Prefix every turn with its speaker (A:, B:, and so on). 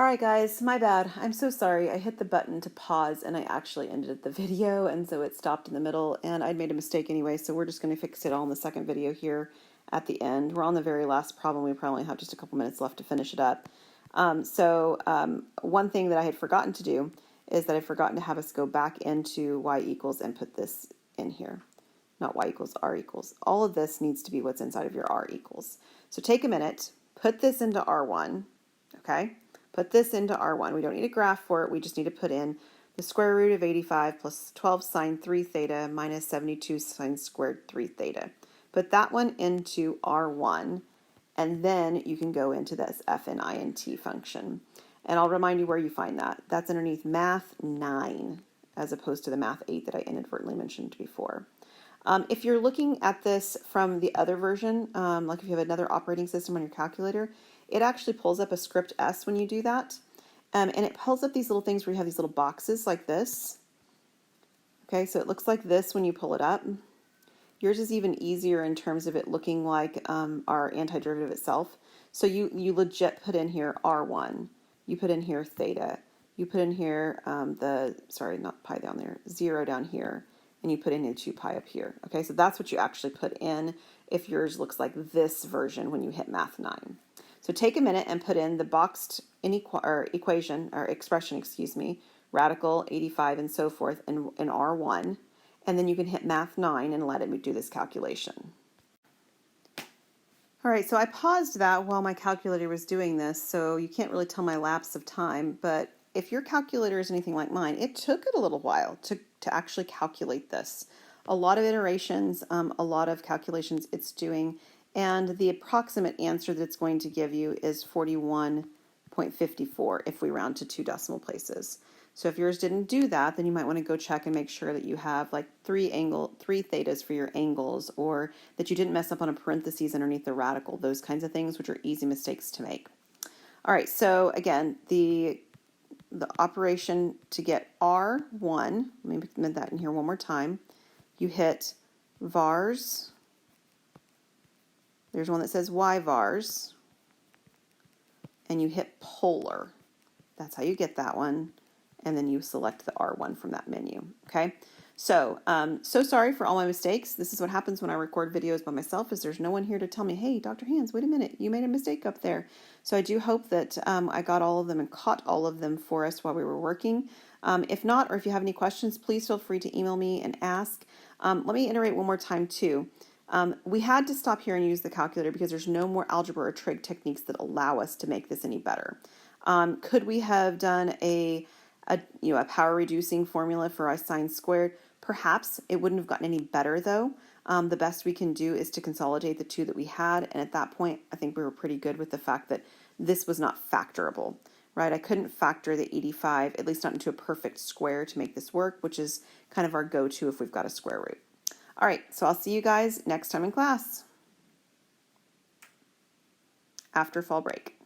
A: Alright guys, my bad. I'm so sorry. I hit the button to pause and I actually ended the video, and so it stopped in the middle, and I'd made a mistake anyway, so we're just going to fix it all in the second video here at the end. We're on the very last problem. We probably have just a couple minutes left to finish it up. One thing that I had forgotten to do is that I'd forgotten to have us go back into y equals and put this in here. Not y equals, r equals. All of this needs to be what's inside of your r equals. So take a minute, put this into r1, okay? Put this into R1. We don't need a graph for it. We just need to put in the square root of 85 plus 12 sine 3 theta minus 72 sine squared 3 theta. Put that one into R1, and then you can go into this f and int function. And I'll remind you where you find that. That's underneath math 9, as opposed to the math 8 that I inadvertently mentioned before. If you're looking at this from the other version, like if you have another operating system on your calculator, it actually pulls up a script S when you do that. And it pulls up these little things where you have these little boxes like this. Okay, so it looks like this when you pull it up. Yours is even easier in terms of it looking like our antiderivative itself. So you legit put in here R1. You put in here theta. You put in here not pi down there, 0 down here. And you put in 2 pi up here. Okay, so that's what you actually put in if yours looks like this version when you hit math 9. So take a minute and put in the boxed expression, radical, 85, and so forth in R1, and then you can hit math 9 and let it do this calculation. All right, so I paused that while my calculator was doing this, so you can't really tell my lapse of time, but if your calculator is anything like mine, it took it a little while to actually calculate this. A lot of iterations, a lot of calculations it's doing, and the approximate answer that it's going to give you is 41.54 if we round to 2 decimal places. So if yours didn't do that, then you might want to go check and make sure that you have like 3 thetas for your angles, or that you didn't mess up on a parentheses underneath the radical, those kinds of things, which are easy mistakes to make. All right, so again, the operation to get R1, let me put that in here one more time. You hit vars. There's one that says y vars. And you hit polar. That's how you get that one. And then you select the R1 from that menu. Okay? So sorry for all my mistakes. This is what happens when I record videos by myself, is there's no one here to tell me, hey, Dr. Hands, wait a minute, you made a mistake up there. So I do hope that I got all of them and caught all of them for us while we were working. If not, or if you have any questions, please feel free to email me and ask. Let me iterate one more time too. We had to stop here and use the calculator because there's no more algebra or trig techniques that allow us to make this any better. Could we have done a power reducing formula for I sine squared? Perhaps. It wouldn't have gotten any better though. The best we can do is to consolidate the two that we had, and at that point I think we were pretty good with the fact that this was not factorable, right? I couldn't factor the 85, at least not into a perfect square, to make this work, which is kind of our go-to if we've got a square root. All right, so I'll see you guys next time in class after fall break.